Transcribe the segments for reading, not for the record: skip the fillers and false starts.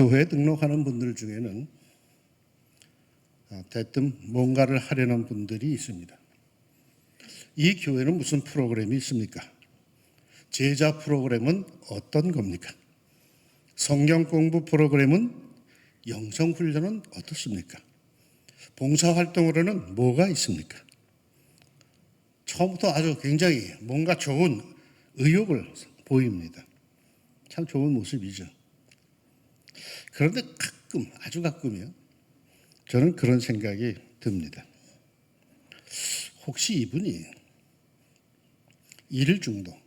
교회에 등록하는 분들 중에는 대뜸 뭔가를 하려는 분들이 있습니다. 이 교회는 무슨 프로그램이 있습니까? 제자 프로그램은 어떤 겁니까? 성경 공부 프로그램은, 영성훈련은 어떻습니까? 봉사활동으로는 뭐가 있습니까? 처음부터 아주 굉장히 뭔가 좋은 의욕을 보입니다. 참 좋은 모습이죠. 그런데 가끔, 아주 가끔이요, 저는 그런 생각이 듭니다. 혹시 이분이 일 중독,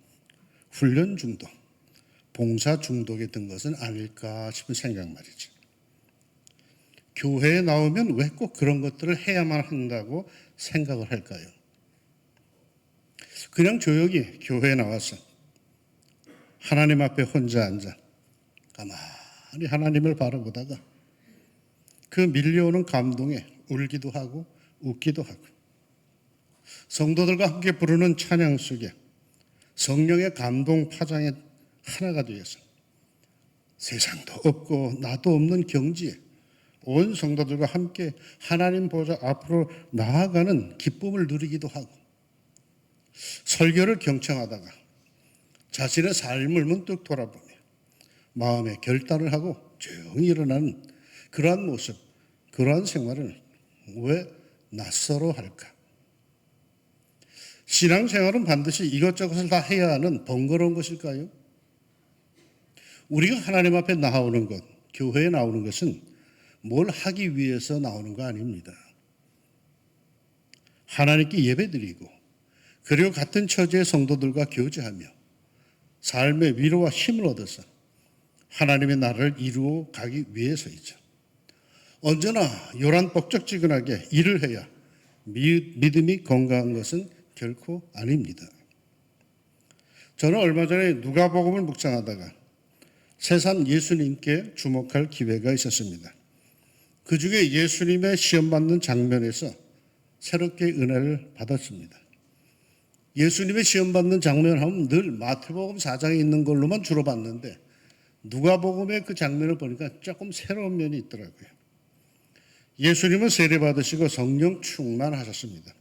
훈련 중독, 봉사 중독에 든 것은 아닐까 싶은 생각 말이죠. 교회에 나오면 왜 꼭 그런 것들을 해야만 한다고 생각을 할까요? 그냥 조용히 교회에 나와서 하나님 앞에 혼자 앉아 가만히 하나님을 바라보다가 그 밀려오는 감동에 울기도 하고 웃기도 하고, 성도들과 함께 부르는 찬양 속에 성령의 감동 파장에 하나가 되어서 세상도 없고 나도 없는 경지에 온 성도들과 함께 하나님 보좌 앞으로 나아가는 기쁨을 누리기도 하고, 설교를 경청하다가 자신의 삶을 문득 돌아보며 마음에 결단을 하고 조용히 일어나는 그러한 모습, 그러한 생활을 왜 낯설어 할까? 신앙생활은 반드시 이것저것을 다 해야 하는 번거로운 것일까요? 우리가 하나님 앞에 나오는 것, 교회에 나오는 것은 뭘 하기 위해서 나오는 거 아닙니다. 하나님께 예배드리고, 그리고 같은 처지의 성도들과 교제하며 삶의 위로와 힘을 얻어서 하나님의 나라를 이루어 가기 위해서이죠. 언제나 요란뻑적지근하게 일을 해야 믿음이 건강한 것은 결코 아닙니다. 저는 얼마 전에 누가복음을 묵상하다가 새삼 예수님께 주목할 기회가 있었습니다. 그 중에 예수님의 시험받는 장면에서 새롭게 은혜를 받았습니다. 예수님의 시험받는 장면 하면 늘 마태복음 4장에 있는 걸로만 주로 봤는데, 누가복음의 그 장면을 보니까 조금 새로운 면이 있더라고요. 예수님은 세례받으시고 성령 충만하셨습니다.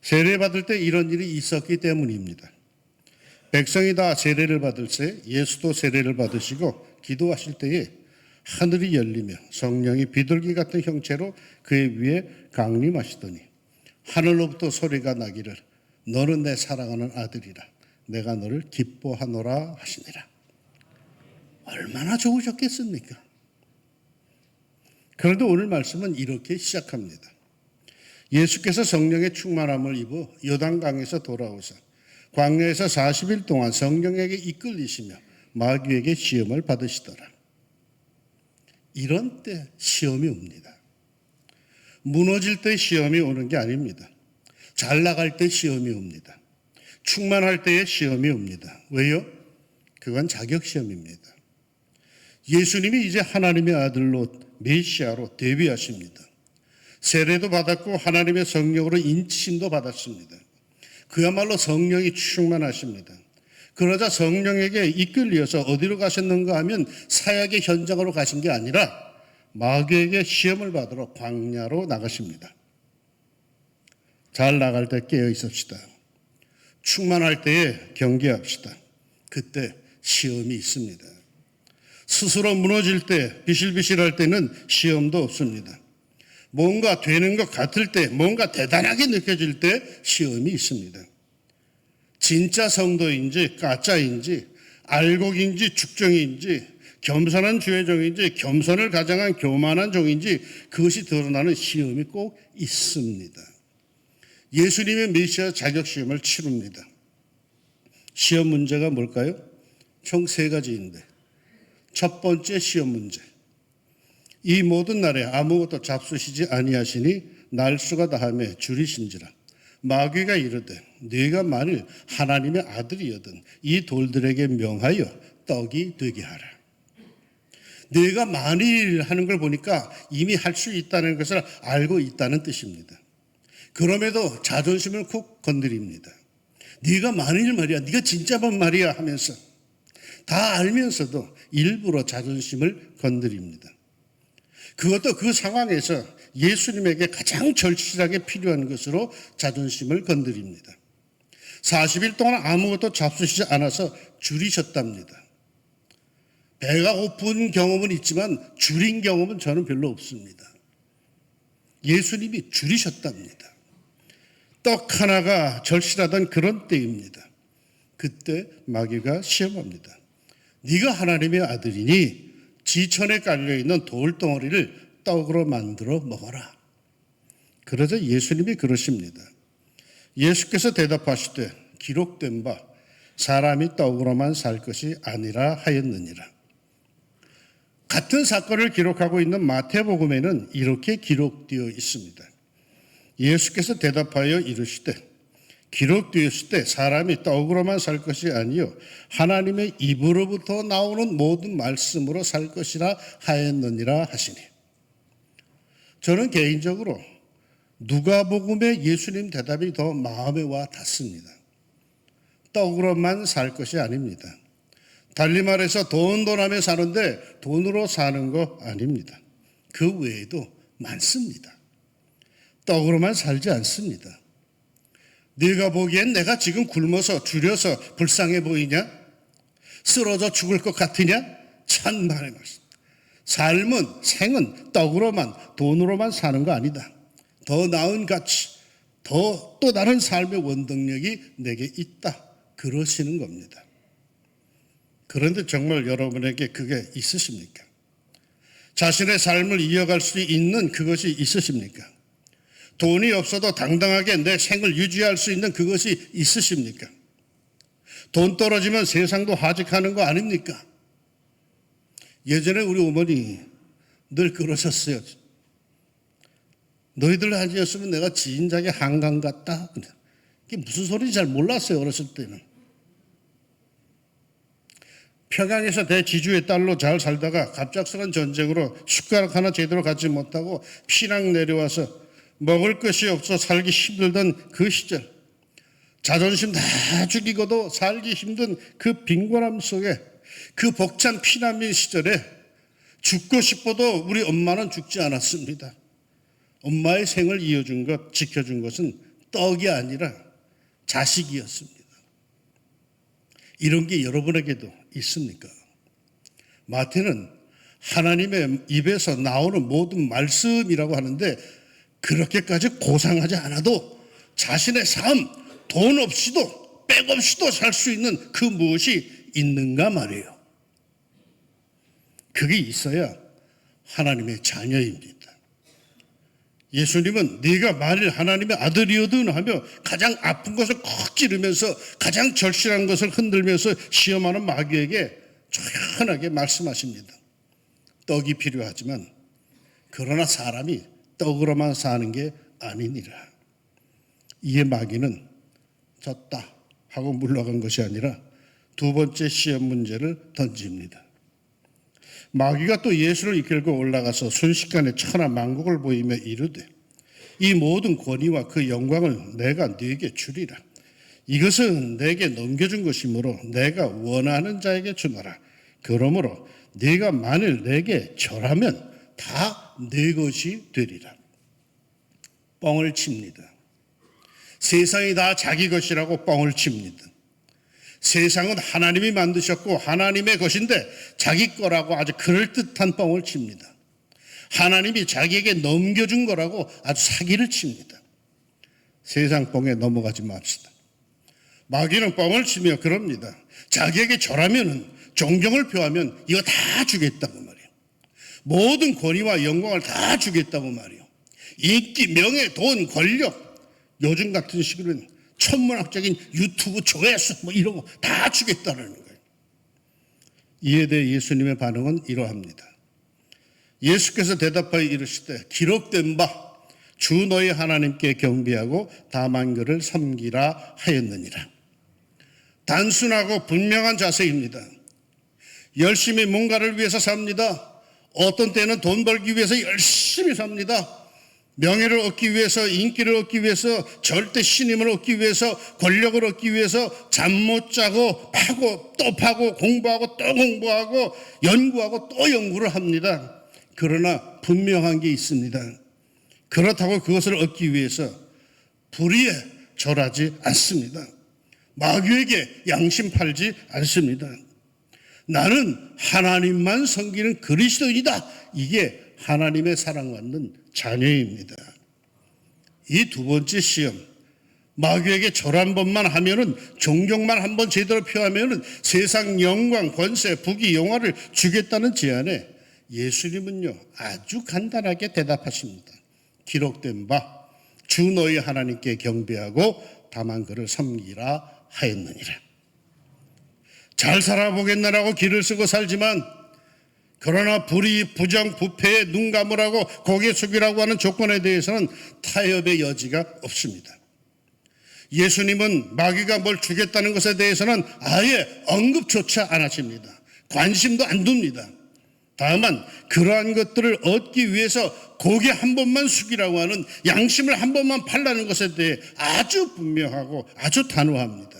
세례받을 때 이런 일이 있었기 때문입니다. 백성이 다 세례를 받을 때 예수도 세례를 받으시고 기도하실 때에 하늘이 열리며 성령이 비둘기 같은 형체로 그의 위에 강림하시더니 하늘로부터 소리가 나기를 너는 내 사랑하는 아들이라 내가 너를 기뻐하노라 하시니라. 얼마나 좋으셨겠습니까? 그런데 오늘 말씀은 이렇게 시작합니다. 예수께서 성령의 충만함을 입어 요단강에서 돌아오사 광야에서 40일 동안 성령에게 이끌리시며 마귀에게 시험을 받으시더라. 이런 때 시험이 옵니다. 무너질 때 시험이 오는 게 아닙니다. 잘 나갈 때 시험이 옵니다. 충만할 때에 시험이 옵니다. 왜요? 그건 자격시험입니다. 예수님이 이제 하나님의 아들로 메시아로 데뷔하십니다. 세례도 받았고 하나님의 성령으로 인치심도 받았습니다. 그야말로 성령이 충만하십니다. 그러자 성령에게 이끌려서 어디로 가셨는가 하면 사역의 현장으로 가신 게 아니라 마귀에게 시험을 받으러 광야로 나가십니다. 잘 나갈 때 깨어 있읍시다. 충만할 때에 경계합시다. 그때 시험이 있습니다. 스스로 무너질 때, 비실비실할 때는 시험도 없습니다. 뭔가 되는 것 같을 때, 뭔가 대단하게 느껴질 때 시험이 있습니다. 진짜 성도인지 가짜인지, 알곡인지 죽정인지, 겸손한 주의 종인지, 겸손을 가장한 교만한 종인지 그것이 드러나는 시험이 꼭 있습니다. 예수님의 메시아 자격시험을 치릅니다. 시험 문제가 뭘까요? 총 3가지인데, 첫 번째 시험 문제. 이 모든 날에 아무것도 잡수시지 아니하시니 날수가 다함에 줄이신지라. 마귀가 이르되 네가 만일 하나님의 아들이여든 이 돌들에게 명하여 떡이 되게 하라. 네가 만일 하는 걸 보니까 이미 할 수 있다는 것을 알고 있다는 뜻입니다. 그럼에도 자존심을 콕 건드립니다. 네가 만일 말이야, 네가 진짜만 말이야 하면서 다 알면서도 일부러 자존심을 건드립니다. 그것도 그 상황에서 예수님에게 가장 절실하게 필요한 것으로 자존심을 건드립니다. 40일 동안 아무것도 잡수시지 않아서 줄이셨답니다. 배가 고픈 경험은 있지만 줄인 경험은 저는 별로 없습니다. 예수님이 줄이셨답니다. 떡 하나가 절실하던 그런 때입니다. 그때 마귀가 시험합니다. 네가 하나님의 아들이니 지천에 깔려있는 돌덩어리를 떡으로 만들어 먹어라. 그러자 예수님이 그러십니다. 예수께서 대답하시되 기록된 바 사람이 떡으로만 살 것이 아니라 하였느니라. 같은 사건을 기록하고 있는 마태복음에는 이렇게 기록되어 있습니다. 예수께서 대답하여 이르시되 기록되었을 때 사람이 떡으로만 살 것이 아니요 하나님의 입으로부터 나오는 모든 말씀으로 살 것이라 하였느니라 하시니. 저는 개인적으로 누가복음의 예수님 대답이 더 마음에 와 닿습니다. 떡으로만 살 것이 아닙니다. 달리 말해서 돈하며 사는데 돈으로 사는 거 아닙니다. 그 외에도 많습니다. 떡으로만 살지 않습니다. 네가 보기엔 내가 지금 굶어서 줄여서 불쌍해 보이냐? 쓰러져 죽을 것 같으냐? 천만의 말씀. 삶은 생은 떡으로만 돈으로만 사는 거 아니다. 더 나은 가치, 또 다른 삶의 원동력이 내게 있다. 그러시는 겁니다. 그런데 정말 여러분에게 그게 있으십니까? 자신의 삶을 이어갈 수 있는 그것이 있으십니까? 돈이 없어도 당당하게 내 생을 유지할 수 있는 그것이 있으십니까? 돈 떨어지면 세상도 하직하는 거 아닙니까? 예전에 우리 어머니 늘 그러셨어요. 너희들 아니었으면 내가 지인작에 한강 갔다. 그게 무슨 소리인지 잘 몰랐어요, 어렸을 때는. 평양에서 대지주의 딸로 잘 살다가 갑작스런 전쟁으로 숟가락 하나 제대로 갖지 못하고 피랑 내려와서 먹을 것이 없어 살기 힘들던 그 시절, 자존심 다 죽이고도 살기 힘든 그 빈곤함 속에 그 벅찬 피난민 시절에 죽고 싶어도 우리 엄마는 죽지 않았습니다. 엄마의 생을 이어준 것, 지켜준 것은 떡이 아니라 자식이었습니다. 이런 게 여러분에게도 있습니까? 마태는 하나님의 입에서 나오는 모든 말씀이라고 하는데 그렇게까지 고상하지 않아도 자신의 삶, 돈 없이도 백 없이도 살 수 있는 그 무엇이 있는가 말이에요. 그게 있어야 하나님의 자녀입니다. 예수님은 네가 만일 하나님의 아들이거든 하며 가장 아픈 것을 콕 찌르면서 가장 절실한 것을 흔들면서 시험하는 마귀에게 조연하게 말씀하십니다. 떡이 필요하지만 그러나 사람이 떡으로만 사는 게 아니니라. 이에 마귀는 졌다 하고 물러간 것이 아니라 두 번째 시험 문제를 던집니다. 마귀가 또 예수를 이끌고 올라가서 순식간에 천하만국을 보이며 이르되 이 모든 권위와 그 영광을 내가 네게 주리라. 이것은 내게 넘겨준 것이므로 내가 원하는 자에게 주노라. 그러므로 네가 만일 내게 절하면 다 네 것이 되리라. 뻥을 칩니다. 세상이 다 자기 것이라고 뻥을 칩니다. 세상은 하나님이 만드셨고 하나님의 것인데 자기 거라고 아주 그럴듯한 뻥을 칩니다. 하나님이 자기에게 넘겨준 거라고 아주 사기를 칩니다. 세상 뻥에 넘어가지 맙시다. 마귀는 뻥을 치며 그럽니다. 자기에게 절하면 존경을 표하면 이거 다 주겠다고 말이에요. 모든 권위와 영광을 다 주겠다고 말이에요. 인기, 명예, 돈, 권력, 요즘 같은 시기로는 천문학적인 유튜브 조회수 뭐 이런 거 다 주겠다는 거예요. 이에 대해 예수님의 반응은 이러합니다. 예수께서 대답하여 이르시되 기록된 바 주 너희 하나님께 경배하고 다만 그를 섬기라 하였느니라. 단순하고 분명한 자세입니다. 열심히 뭔가를 위해서 삽니다. 어떤 때는 돈 벌기 위해서 열심히 삽니다. 명예를 얻기 위해서, 인기를 얻기 위해서, 절대 신임을 얻기 위해서, 권력을 얻기 위해서 잠 못 자고 파고 또 파고 공부하고 또 공부하고 연구하고 또 연구를 합니다. 그러나 분명한 게 있습니다. 그렇다고 그것을 얻기 위해서 불의에 절하지 않습니다. 마귀에게 양심 팔지 않습니다. 나는 하나님만 섬기는 그리스도인이다. 이게 하나님의 사랑받는 자녀입니다. 이 두 번째 시험, 마귀에게 절 한 번만 하면은, 존경만 한 번 제대로 표하면은 세상 영광, 권세, 부귀, 영화를 주겠다는 제안에 예수님은요 아주 간단하게 대답하십니다. 기록된 바 주 너희 하나님께 경배하고 다만 그를 섬기라 하였느니라. 잘 살아보겠나라고 길을 쓰고 살지만, 그러나 불의, 부정, 부패에 눈 감으라고 고개 숙이라고 하는 조건에 대해서는 타협의 여지가 없습니다. 예수님은 마귀가 뭘 주겠다는 것에 대해서는 아예 언급조차 안 하십니다. 관심도 안 둡니다. 다만 그러한 것들을 얻기 위해서 고개 한 번만 숙이라고 하는, 양심을 한 번만 팔라는 것에 대해 아주 분명하고 아주 단호합니다.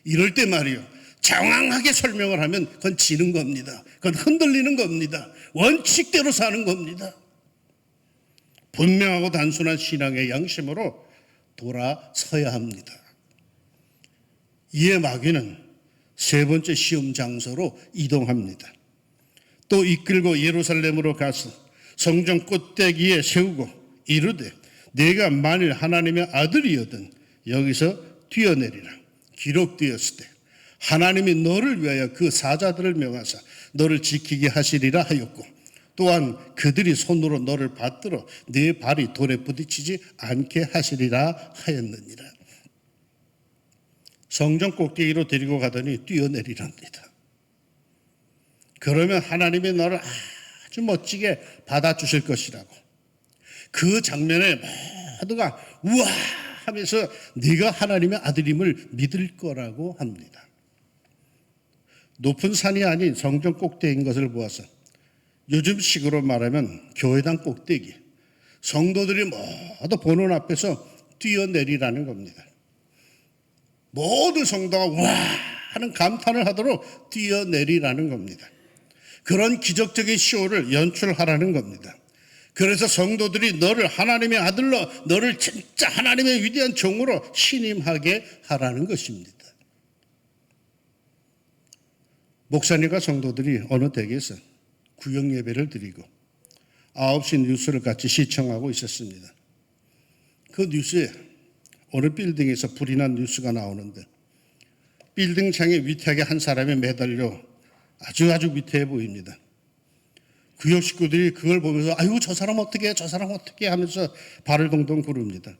이럴 때 말이요, 장황하게 설명을 하면 그건 지는 겁니다. 그건 흔들리는 겁니다. 원칙대로 사는 겁니다. 분명하고 단순한 신앙의 양심으로 돌아서야 합니다. 이에 마귀는 세 번째 시험 장소로 이동합니다. 또 이끌고 예루살렘으로 가서 성전 꼭대기에 세우고 이르되 내가 만일 하나님의 아들이거든 여기서 뛰어내리라. 기록되었을 때 하나님이 너를 위하여 그 사자들을 명하사 너를 지키게 하시리라 하였고, 또한 그들이 손으로 너를 받들어 네 발이 돌에 부딪히지 않게 하시리라 하였느니라. 성전 꼭대기로 데리고 가더니 뛰어내리랍니다. 그러면 하나님이 너를 아주 멋지게 받아주실 것이라고, 그 장면에 모두가 우와 하면서 네가 하나님의 아들임을 믿을 거라고 합니다. 높은 산이 아닌 성전 꼭대기인 것을 보아서 요즘식으로 말하면 교회당 꼭대기, 성도들이 모두 보는 앞에서 뛰어내리라는 겁니다. 모든 성도가 와 하는 감탄을 하도록 뛰어내리라는 겁니다. 그런 기적적인 쇼를 연출하라는 겁니다. 그래서 성도들이 너를 하나님의 아들로, 너를 진짜 하나님의 위대한 종으로 신임하게 하라는 것입니다. 목사님과 성도들이 어느 댁에서 구역 예배를 드리고 9시 뉴스를 같이 시청하고 있었습니다. 그 뉴스에 어느 빌딩에서 불이 난 뉴스가 나오는데, 빌딩 창에 위태하게 한 사람이 매달려 아주 위태해 보입니다. 구역 식구들이 그걸 보면서 아유 저 사람 어떻게 해, 저 사람 어떻게 해 하면서 발을 동동 구릅니다.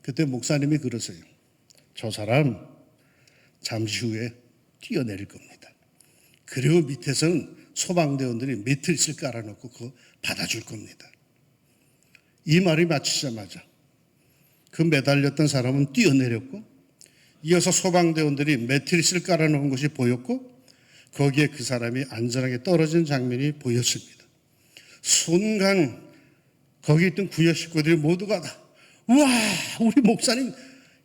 그때 목사님이 그러세요. 저 사람 잠시 후에 뛰어내릴 겁니다. 그리고 밑에서는 소방대원들이 매트리스를 깔아놓고 그거 받아줄 겁니다. 이 말이 마치자마자 그 매달렸던 사람은 뛰어내렸고, 이어서 소방대원들이 매트리스를 깔아놓은 것이 보였고, 거기에 그 사람이 안전하게 떨어진 장면이 보였습니다. 순간 거기 있던 구역 식구들이 모두가 우와 우리 목사님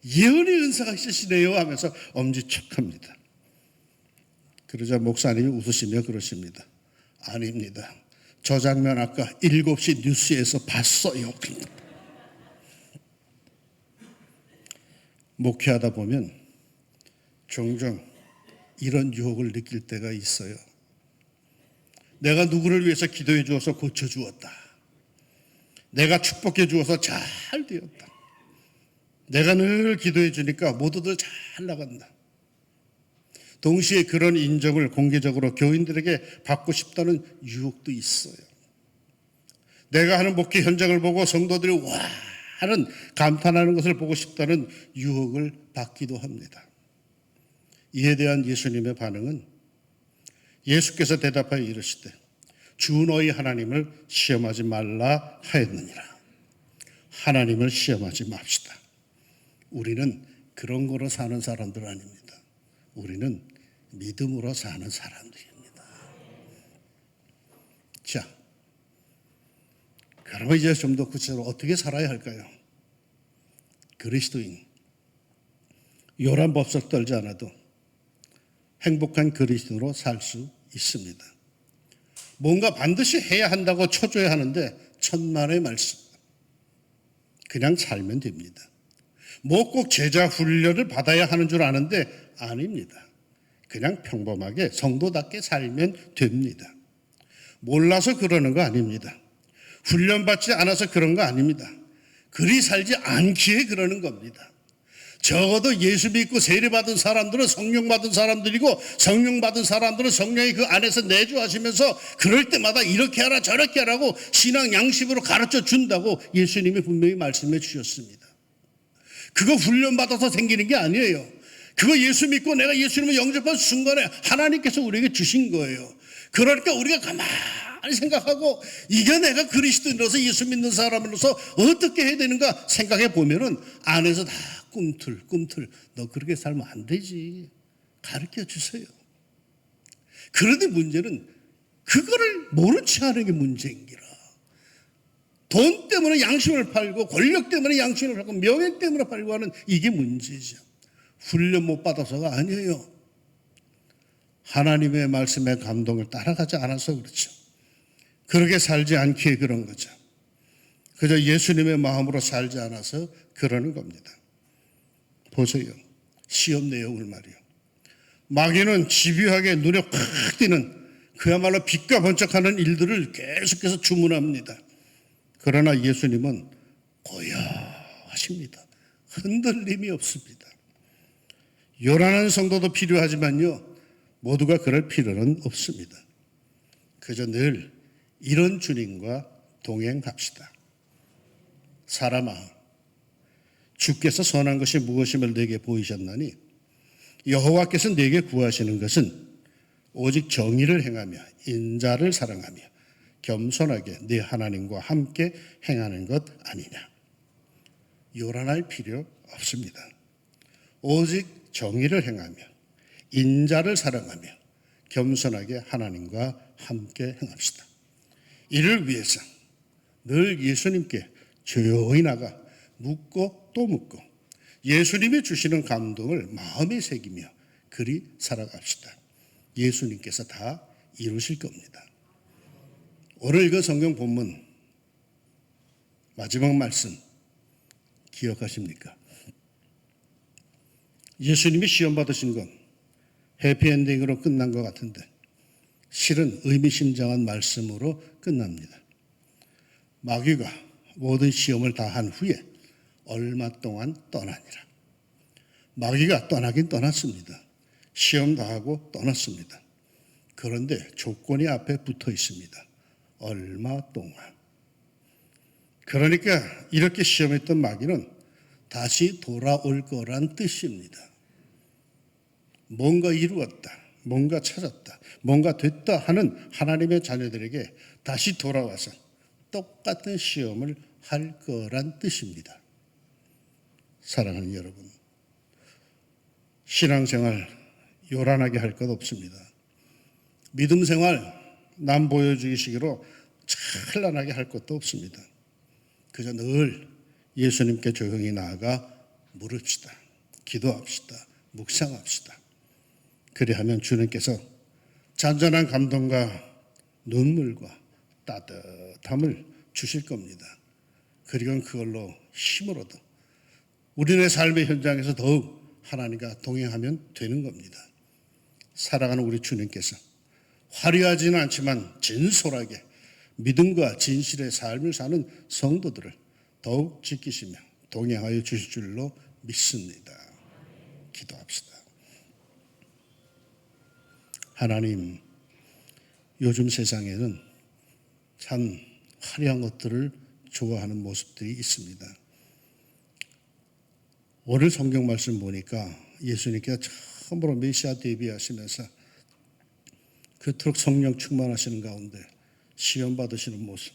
예언의 은사가 있으시네요 하면서 엄지척합니다. 그러자 목사님이 웃으시며 그러십니다. 아닙니다. 저 장면 아까 7시 뉴스에서 봤어요. 목회하다 보면 종종 이런 유혹을 느낄 때가 있어요. 내가 누구를 위해서 기도해 주어서 고쳐 주었다. 내가 축복해 주어서 잘 되었다. 내가 늘 기도해 주니까 모두들 잘 나간다. 동시에 그런 인정을 공개적으로 교인들에게 받고 싶다는 유혹도 있어요. 내가 하는 목회 현장을 보고 성도들이 와 하는 감탄하는 것을 보고 싶다는 유혹을 받기도 합니다. 이에 대한 예수님의 반응은 예수께서 대답하여 이르시되 주 너희 하나님을 시험하지 말라 하였느니라. 하나님을 시험하지 맙시다. 우리는 그런 거로 사는 사람들 아닙니다. 우리는 믿음으로 사는 사람들입니다. 자, 그러면 이제 좀 더 구체적으로 어떻게 살아야 할까요? 그리스도인, 요란법석 떨지 않아도 행복한 그리스도인으로 살 수 있습니다. 뭔가 반드시 해야 한다고 초조해 하는데 천만의 말씀. 그냥 살면 됩니다. 뭐 꼭 제자 훈련을 받아야 하는 줄 아는데 아닙니다. 그냥 평범하게 성도답게 살면 됩니다. 몰라서 그러는 거 아닙니다. 훈련받지 않아서 그런 거 아닙니다. 그리 살지 않기에 그러는 겁니다. 적어도 예수 믿고 세례받은 사람들은 성령 받은 사람들이고 성령 받은 사람들은 성령이 그 안에서 내주하시면서 그럴 때마다 이렇게 하라 저렇게 하라고 신앙 양식으로 가르쳐 준다고 예수님이 분명히 말씀해 주셨습니다. 그거 훈련받아서 생기는 게 아니에요. 그거 예수 믿고 내가 예수님을 영접한 순간에 하나님께서 우리에게 주신 거예요. 그러니까 우리가 가만히 생각하고 이게 내가 그리스도인으로서 예수 믿는 사람으로서 어떻게 해야 되는가 생각해 보면은 안에서 다 꿈틀 너 그렇게 살면 안 되지. 가르쳐 주세요. 그런데 문제는 그거를 모른 체 하는 게 문제인기라. 돈 때문에 양심을 팔고 권력 때문에 양심을 팔고 명예 때문에 팔고 하는 이게 문제죠. 훈련 못 받아서가 아니에요. 하나님의 말씀의 감동을 따라가지 않아서 그렇죠. 그렇게 살지 않기에 그런 거죠. 그저 예수님의 마음으로 살지 않아서 그러는 겁니다. 보세요. 시험 내용을 말이요. 마귀는 집요하게 눈에 확 띄는 그야말로 빛과 번쩍하는 일들을 계속해서 주문합니다. 그러나 예수님은 고요하십니다. 흔들림이 없습니다. 요란한 성도도 필요하지만요, 모두가 그럴 필요는 없습니다. 그저 늘 이런 주님과 동행합시다. 사람아, 주께서 선한 것이 무엇임을 내게 보이셨나니 여호와께서 내게 구하시는 것은 오직 정의를 행하며 인자를 사랑하며 겸손하게 네 하나님과 함께 행하는 것 아니냐. 요란할 필요 없습니다. 오직 정의를 행하며 인자를 사랑하며 겸손하게 하나님과 함께 행합시다. 이를 위해서 늘 예수님께 조용히 나가 묻고 또 묻고 예수님이 주시는 감동을 마음에 새기며 그리 살아갑시다. 예수님께서 다 이루실 겁니다. 오늘 그 성경 본문 마지막 말씀 기억하십니까? 예수님이 시험 받으신 건 해피엔딩으로 끝난 것 같은데 실은 의미심장한 말씀으로 끝납니다. 마귀가 모든 시험을 다 한 후에 얼마 동안 떠나니라. 마귀가 떠나긴 떠났습니다. 시험 다 하고 떠났습니다. 그런데 조건이 앞에 붙어 있습니다. 얼마 동안. 그러니까 이렇게 시험했던 마귀는 다시 돌아올 거란 뜻입니다. 뭔가 이루었다, 뭔가 찾았다, 뭔가 됐다 하는 하나님의 자녀들에게 다시 돌아와서 똑같은 시험을 할 거란 뜻입니다. 사랑하는 여러분, 신앙생활 요란하게 할 것 없습니다. 믿음 생활 남 보여주기식으로 찬란하게 할 것도 없습니다. 그저 늘 예수님께 조용히 나아가 물읍시다. 기도합시다. 묵상합시다. 그리하면 주님께서 잔잔한 감동과 눈물과 따뜻함을 주실 겁니다. 그리고 그걸로 힘을 얻어 우리네 삶의 현장에서 더욱 하나님과 동행하면 되는 겁니다. 사랑하는 우리 주님께서 화려하지는 않지만 진솔하게 믿음과 진실의 삶을 사는 성도들을 더욱 지키시며 동행하여 주실 줄로 믿습니다. 기도합시다. 하나님, 요즘 세상에는 참 화려한 것들을 좋아하는 모습들이 있습니다. 오늘 성경 말씀 보니까 예수님께서 처음으로 메시아 데뷔하시면서 그토록 성령 충만하시는 가운데 시험 받으시는 모습.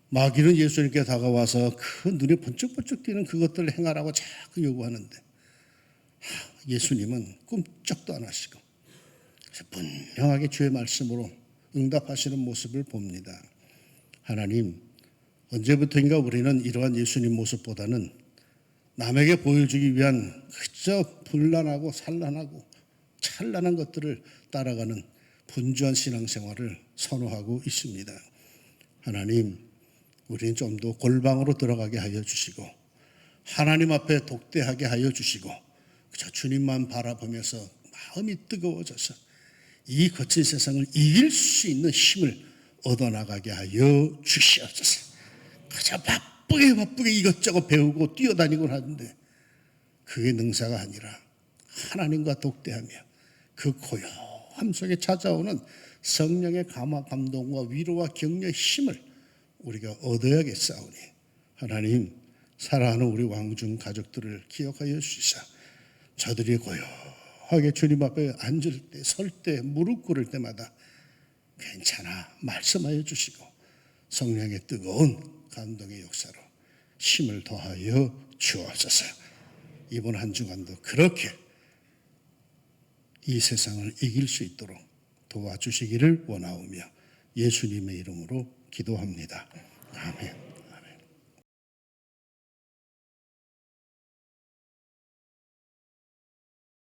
마귀는 예수님께 다가와서 그 눈이 번쩍번쩍 뛰는 그것들을 행하라고 자꾸 요구하는데 예수님은 꿈쩍도 안 하시고 분명하게 주의 말씀으로 응답하시는 모습을 봅니다. 하나님, 언제부터인가 우리는 이러한 예수님 모습보다는 남에게 보여주기 위한 그저 불란하고 산란하고 찬란한 것들을 따라가는 분주한 신앙생활을 선호하고 있습니다. 하나님, 우리는 좀 더 골방으로 들어가게 하여 주시고 하나님 앞에 독대하게 하여 주시고 그저 주님만 바라보면서 마음이 뜨거워져서 이 거친 세상을 이길 수 있는 힘을 얻어나가게 하여 주시옵소서. 그저 바쁘게 이것저것 배우고 뛰어다니고 하는데 그게 능사가 아니라 하나님과 독대하며 그 고요함 속에 찾아오는 성령의 감화 감동과 위로와 격려의 힘을 우리가 얻어야겠사오니 하나님, 사랑하는 우리 왕중 가족들을 기억하여 주시사 저들이 고요하게 주님 앞에 앉을 때, 설 때, 무릎 꿇을 때마다 괜찮아 말씀하여 주시고 성령의 뜨거운 감동의 역사로 힘을 더하여 주옵소서. 이번 한 주간도 그렇게 이 세상을 이길 수 있도록 도와주시기를 원하오며 예수님의 이름으로 기도합니다. 아멘.